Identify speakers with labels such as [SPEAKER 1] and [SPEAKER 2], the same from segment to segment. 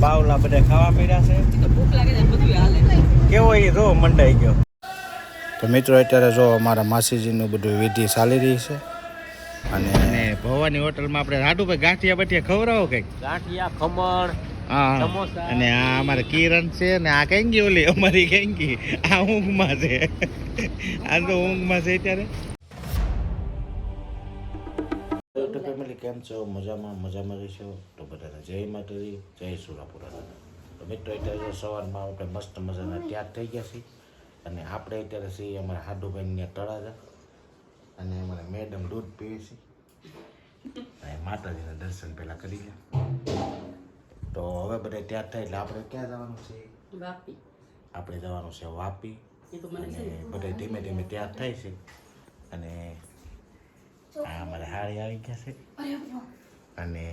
[SPEAKER 1] બાવલા બધા ખાવા મળ્યા છે.
[SPEAKER 2] ભૂખ લાગે છે બધું હાલે.
[SPEAKER 1] કેવો એ જો મંડાઈ ગયો. તો મિત્રો અત્યારે જો અમારા માસીજીનું બધું વિધિ ચાલી રહી છે અને ભવાની હોટલમાં આપણે રાડુભાઈ ગાંઠિયા બઠિયા ખવડાવો કંઈક.
[SPEAKER 2] ગાંઠિયા, ખમણ,
[SPEAKER 1] હા
[SPEAKER 2] સમોસા.
[SPEAKER 1] અને આ અમારે કિરણ છે ને આ કેંગી ઓલી અમારી કેંગી આ ઊંઘમાં છે. આ તો ઊંઘમાં છે અત્યારે. તો ફેમિલી કેમ છો? મજામાં રહીશો તો બધાને જય માતાજી, જય સુરાપુરા. તો મિત્રો અત્યારે સવારમાં આપણે મસ્ત મજાના તૈયાર થઈ ગયા છીએ અને આપણે અત્યારે છીએ અમારા હાડુભાઈને તળાજા અને અમારા મેડમ દૂધ પીવે છે અને માતાજીના દર્શન પહેલાં કરી લે. તો હવે બધા તૈયાર થાય એટલે આપણે ક્યાં જવાનું છે?
[SPEAKER 2] વાપી.
[SPEAKER 1] આપણે જવાનું છે વાપી અને બધા ધીમે ધીમે તૈયાર થાય છે અને આ અમારે હાડી આવી ગયા છે અને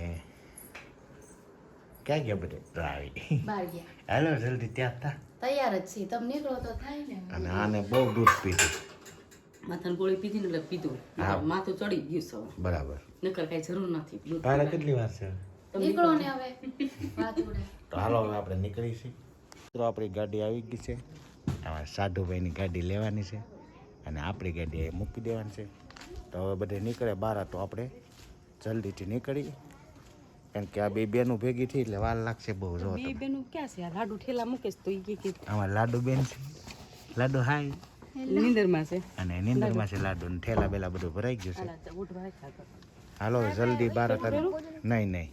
[SPEAKER 1] ક્યાં ગયા બધે આવી હાલો જલ્દી ત્યાં થા
[SPEAKER 3] તૈયાર જ છે. તમે નીકળો તો થાય ને.
[SPEAKER 1] અને આને બહુ દૂધ પીધું.
[SPEAKER 2] માથાની ગોળી પીધી ને એટલે પીધું.
[SPEAKER 1] હા.
[SPEAKER 2] માથું ચડી ગયું સૌ.
[SPEAKER 1] બરાબર.
[SPEAKER 2] નકર કઈ જરૂર નથી. દૂધ
[SPEAKER 1] તારે
[SPEAKER 2] પીવાની.
[SPEAKER 1] કેટલી વાર છે?
[SPEAKER 3] નીકળો ને હવે વાત ઉડે.
[SPEAKER 1] તો હાલો હવે આપણે નીકળી છીએ. મિત્રો આપણી ગાડી આવી ગઈ છે. અમારે સાધુભાઈની ગાડી લેવાની છે અને આપણી ગાડી અહીં મૂકી દેવાની છે. તો હવે બધે નીકળે બહાર તો આપણે જલ્દીથી નીકળી કારણ કે આ બે બેનું ભેગી થઈ એટલે વાર લાગશે બહુ. જો
[SPEAKER 2] બે બેનું ક્યાં છે? આ લાડુ ઠેલા મૂકે છે તો ઈ કે
[SPEAKER 1] આમાં લાડુ બેન છે. લાડુ હાય
[SPEAKER 2] નીંદરમાં છે.
[SPEAKER 1] અને નીંદરમાં છે લાડુ ને ઠેલા બેલા બધું ભરાઈ ગયું છે.
[SPEAKER 2] હાલા ઉઠવા ખાતો.
[SPEAKER 1] હાલો જલ્દી બહાર નહીં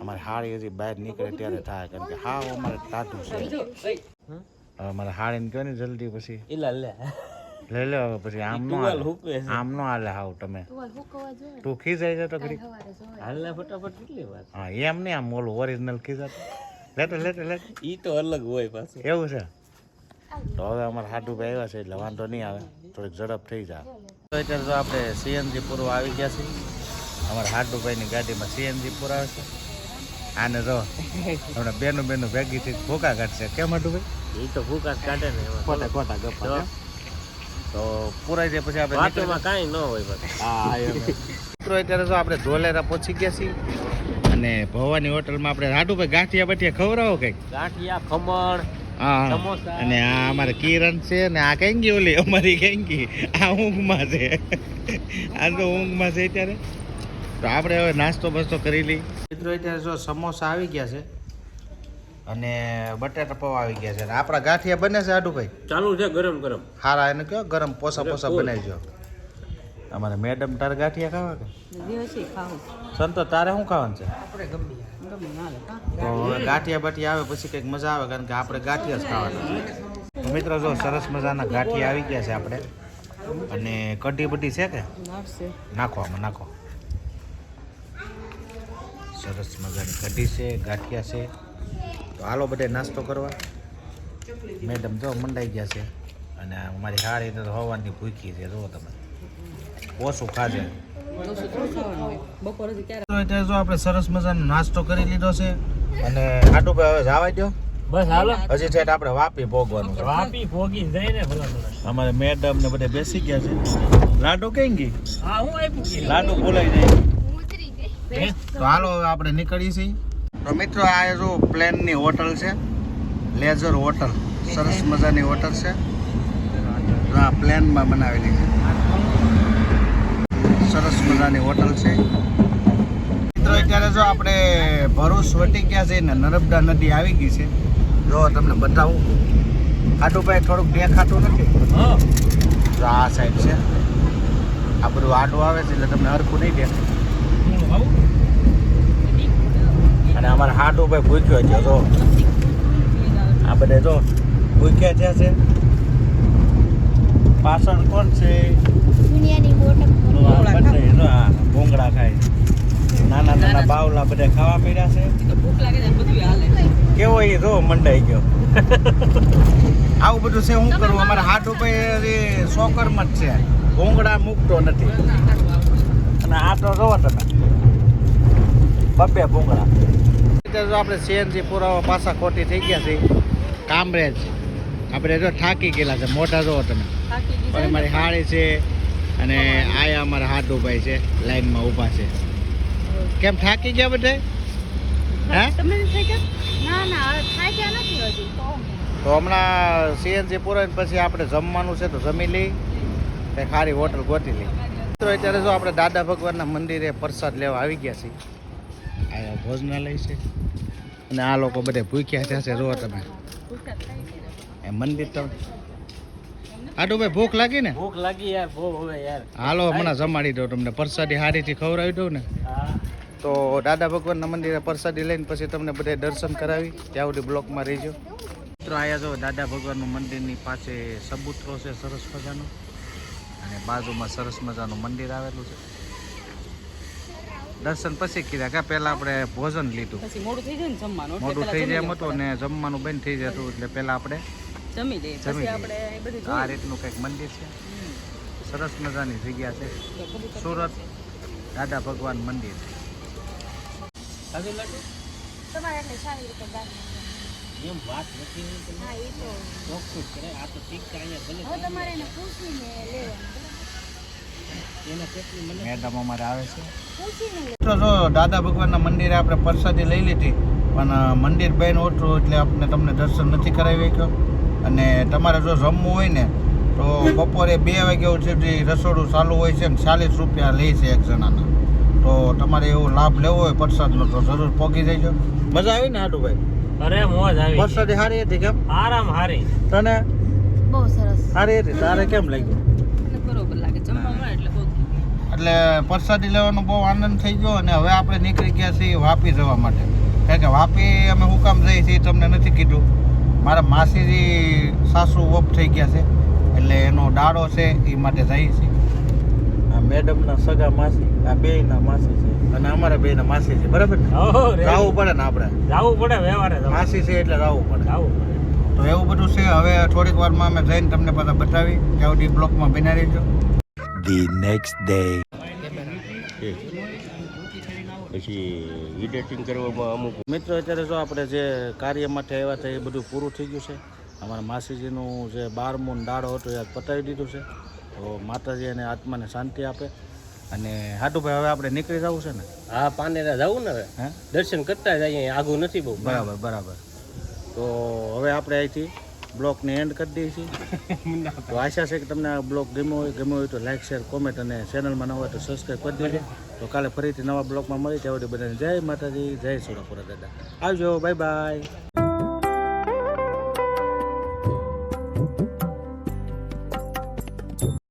[SPEAKER 1] અમારે હાડી હજી બહાર નીકળે ત્યારે થાય કારણ કે હાવ અમારે ટાટું છે. હવે અમારે હાડીને કહો ને જલ્દી પછી
[SPEAKER 2] ઇલા લે.
[SPEAKER 1] લઈ લો હવે પછી આમ નો હાલે હાવ તમે
[SPEAKER 3] ટુવાલ હુકવા જોઈએ.
[SPEAKER 1] તું ખીજાઈ જતો ઘડી.
[SPEAKER 3] સવારે જોઈએ.
[SPEAKER 2] હાલના ફટાફટ કેટલી વાત.
[SPEAKER 1] હા એમ નહીં આમ ઓલું ઓરિજિનલ ખીજાતો લેતો
[SPEAKER 2] ઈ તો અલગ હોય પાછું.
[SPEAKER 1] એવું છે. તો હવે અમારે હાડુભાઈ આવ્યા છે એટલે વાંધો નહીં આવે, થોડીક ઝડપ થઈ જાય. તો અત્યારે તો આપણે સીએનજી પૂરવા આવી ગયા છીએ. અમારા હાડુભાઈની ગાડીમાં સીએનજી પુરાવે છે. આને જો હમણાં બેનું ભેગી થઈ ભૂકા કાઢશે. કેમ હાડુભાઈ?
[SPEAKER 2] ઈ તો ભૂકા કાઢે ને એમાં.
[SPEAKER 1] ખોટા ગપ્પા. તો પુરાઈ જાય પછી આપણે
[SPEAKER 2] વાતોમાં કાંઈ ન હોય પાછું.
[SPEAKER 1] હા મિત્રો અત્યારે તો આપણે ધોલેરા પહોંચી ગયા છીએ અને ભવાની હોટલમાં આપણે હાડુભાઈ ગાંઠિયા બઠિયા ખવડાવો કંઈક.
[SPEAKER 2] ગાંઠિયા, ખમણ,
[SPEAKER 1] હા
[SPEAKER 2] સમોસા.
[SPEAKER 1] અને આ અમારે કિરણ છે ને આ કેંગી ઓલી અમારી કેંગી આ ઊંઘમાં છે. આ તો ઊંઘમાં છે અત્યારે. તો આપણે હવે નાસ્તો બસ્તો કરી લઈ. મિત્રો અત્યારે જો સમોસા આવી ગયા છે અને બટાટા પૌવા આવી ગયા છે અને આપણા ગાંઠિયા બને છે હાડુભાઈ.
[SPEAKER 2] ચાલુ છે ગરમ ગરમ.
[SPEAKER 1] હારા એને કયો ગરમ પોસા બનાવીજો. અમારે મેડમ તારે ગાંઠિયા ખાવા કે
[SPEAKER 2] દિવસે ખાવું.
[SPEAKER 1] સંતો તારે શું ખાવાનું છે?
[SPEAKER 2] આપણે ગમે ના લે.
[SPEAKER 1] તો હવે ગાંઠિયા બાઠિયા આવે પછી કંઈક મજા આવે કારણ કે આપણે ગાંઠિયા જ ખાવાના છે. તો મિત્રો જો સરસ મજાના ગાંઠિયા આવી ગયા છે આપણે અને કઢી બધી છે કે
[SPEAKER 2] નાખશે.
[SPEAKER 1] નાખો આમાં નાખો. સરસ મજાની કઢી છે, ગાંઠિયા છે. તો હાલો બધે નાસ્તો કરવા. મેડમ જો મંડાઈ ગયા છે અને અમારી હારી તો હવાની ભૂખી છે. જુઓ તમે ઓછું ખાજે.
[SPEAKER 2] બપોર ક્યારે
[SPEAKER 1] અત્યારે જો આપણે સરસ મજાનો નાસ્તો કરી લીધો છે અને હાડુભાઈ હવે જવા દો.
[SPEAKER 2] બસ હાલો.
[SPEAKER 1] હજી છે આપણે વાપી ભોગવાનું છે.
[SPEAKER 2] વાપી ભોગી જાય ને ભલા
[SPEAKER 1] અમારે મેડમ ને બધા બેસી ગયા છે. લાડુ કઈ ગઈ?
[SPEAKER 2] હા હું આપ્યું કે
[SPEAKER 1] લાડુ બોલાઈ જાય. તો હાલો હવે આપણે નીકળીએ છીએ. તો મિત્રો આ જો પ્લેનની હોટલ છે, લેઝર હોટલ. સરસ મજાની હોટલ છે. આ પ્લેનમાં બનાવેલી છે. સરસ મજાની હોટલ છે. મિત્રો અત્યારે જો આપણે ભરૂચ વટી ગયા છે ને નર્મદા નદી આવી ગઈ છે. જો તમને બતાવું. આડુભાઈ થોડુંક દેખાતું નથી. જો આ સાઈડ છે. આ બધું આડું આવે છે એટલે તમને હરખું નહીં દેખાય. અને અમારા હાડુભાઈ ભૂખ્યો છે. જો આ બધે જો ભૂખ્યા થયા છે. પાછળ કોણ છે?
[SPEAKER 3] દુનિયાની મોટા
[SPEAKER 1] ભૂંગળા ખાય. નાના બાવલા બધા ખાવા મળ્યા છે.
[SPEAKER 2] ભૂખ લાગે છે બધું હાલે.
[SPEAKER 1] કેવો એ જો મંડાઈ ગયો. આવું બધું છે. શું કરવું? અમારા હાડુભાઈ સોકરમાં જ છે. ભૂંગળા મૂકતો નથી. અને આ તો જોવો તમે બબ્બે ભૂંગળા. અત્યારે જો આપણે સીએનજી પુરાવા પાછા ખોટી થઈ ગયા છે. કામરેજ આપણે જો થાકી ગયેલા છે. મોઢા જોવો તમે. પણ મારી હાડી છે અને આયા અમારા હાડુભાઈ છે લાઈનમાં ઊભા છે. કેમ થાકી ગયા બધા? હે
[SPEAKER 3] તમને થઈ ગયા ના ના થાય ગયા નથી હજી
[SPEAKER 1] તો હમણાં સીએનજી પૂરાઈને પછી આપણે જમવાનું છે તો જમી લઈ કંઈ સારી હોટલ ગોતી લઈ. મિત્રો અત્યારે જો આપણે દાદા ભગવાનના મંદિરે પ્રસાદ લેવા આવી ગયા છીએ. આ ભોજનાલય છે અને આ લોકો બધે ભૂખ્યા થશે. જો તમે એ મંદિર તો આડું ભાઈ ભૂખ લાગી ને?
[SPEAKER 2] ભૂખ લાગી યાર બહુ હવે યાર.
[SPEAKER 1] હાલો હમણાં જમાડી દઉં તમને, પ્રસાદી હારીથી ખવડાવી દઉં ને.
[SPEAKER 2] હા
[SPEAKER 1] તો દાદા ભગવાનના મંદિરે પ્રસાદી લઈને પછી તમને બધે દર્શન કરાવી. ત્યાં સુધી બ્લોકમાં રહીજો. મિત્રો અહીંયા જો દાદા ભગવાનનું મંદિરની પાસે સબૂતરો છે સરસ મજાનો અને બાજુમાં સરસ મજાનું મંદિર આવેલું છે. દર્શન પછી કીધા કે પહેલાં આપણે ભોજન લીધું,
[SPEAKER 4] પછી મોડું થઈ જાય ને જમવાનું
[SPEAKER 1] મોટું થઈ જાય એમ હતું ને જમવાનું બંધ થઈ જતું એટલે પહેલાં આપણે
[SPEAKER 4] જમી લઈએ
[SPEAKER 1] જમી
[SPEAKER 4] પછી
[SPEAKER 1] લઈએ.
[SPEAKER 4] આપણે એ બધું
[SPEAKER 1] આ રીતનું કંઈક મંદિર છે, સરસ મજાની જગ્યા છે. સુરત દાદા ભગવાન મંદિર.
[SPEAKER 2] કાજુ લાડુ
[SPEAKER 3] તમારે એટલે સારી રીતે ગાડી
[SPEAKER 2] એમ વાત નથી.
[SPEAKER 3] હા એ તો
[SPEAKER 2] ચોખ્ખું જ કરે. આ તો ટીકા અહીંયા ભલે
[SPEAKER 3] હવે તમારે એને પૂછીને લેવાનું
[SPEAKER 2] એના કેટલી મને
[SPEAKER 1] મેડમ અમારે આવે છે.
[SPEAKER 3] પૂછીને
[SPEAKER 1] મિત્રો જો દાદા ભગવાનના મંદિરે આપણે પ્રસાદી લઈ લીધી પણ મંદિર બેન ઓછું એટલે આપણે તમને દર્શન નથી કરાવી શક્યો. અને તમારે જો જમવું હોય ને તો બપોરે 2 વાગ્યા સુધી રસોડું ચાલુ હોય છે ને 40 રૂપિયા લે છે એક જણાના. તો તમારે એવો લાભ લેવો હોય પ્રસાદનો તો જરૂર પહોંચી જજો. મજા આવી ને હાટુભાઈ?
[SPEAKER 2] અરે મોજ આવી
[SPEAKER 1] પ્રસાદી સારી હતી કેમ?
[SPEAKER 2] આરામ હારી.
[SPEAKER 1] તને
[SPEAKER 3] બહુ સરસ
[SPEAKER 1] સારી હતી? તારે કેમ લાગ્યું?
[SPEAKER 4] મને બરોબર લાગે જમવા મળે એટલે બહુ
[SPEAKER 1] એટલે પ્રસાદી લેવાનો બહુ આનંદ થઈ ગયો અને હવે આપણે નીકળી ગયા છીએ વાપી જવા માટે. કારણ કે વાપી અમે હું કામ જઈએ છીએ તમને નથી કીધું. મારા માસીજી સાસુ ઓફ થઈ ગયા છે એટલે એનો દાડો છે એ માટે જઈએ છીએ. આ મેડમના સગા માસી, આ બેયના માસી છે અને અમારા બેયના માસી છે, બરાબર ને?
[SPEAKER 2] ઓહો રે
[SPEAKER 1] જવું પડે ને આપણે,
[SPEAKER 2] જાવું પડે વ્યવહારે જવું.
[SPEAKER 1] માસી છે એટલે જવું પડે.
[SPEAKER 2] જાવું પડે.
[SPEAKER 1] તો એવું બધું છે. હવે થોડીક વારમાં અમે જઈને તમને બધા બતાવી. ત્યાં સુધી બ્લોકમાં બિના રહેજો.
[SPEAKER 5] The next day.
[SPEAKER 6] પછી એડિટિંગ કરવામાં અમુક
[SPEAKER 1] મિત્રો અત્યારે જો આપણે જે કાર્ય માટે આવ્યા હતા એ બધું પૂરું થઈ ગયું છે. અમારા માસીજીનું જે 12મો દાડો હતો એ પતાવી દીધું છે. તો માતાજી એને આત્માને શાંતિ આપે. અને હાટુભાઈ હવે આપણે નીકળી જવું છે ને?
[SPEAKER 2] હા પાનેરા જાવું ને હવે
[SPEAKER 1] હે
[SPEAKER 2] દર્શન કરતા જ અહીંયા આગું નથી બહુ.
[SPEAKER 1] બરાબર બરાબર. તો હવે આપણે અહીંથી બ્લોગને એન્ડ કરી દઈએ છીએ. તો આશા છે કે તમને આ બ્લોગ ગમ્યો હોય તો લાઈક શેર કોમેન્ટ અને ચેનલમાં નવા હોય તો સબસ્ક્રાઈબ કરી દેજો. તો કાલે ફરીથી નવા બ્લોગમાં મળી ત્યાં સુધી બધાને જય માતાજી, જય સોડાપુરા દાદા. આવજો, બાય બાય.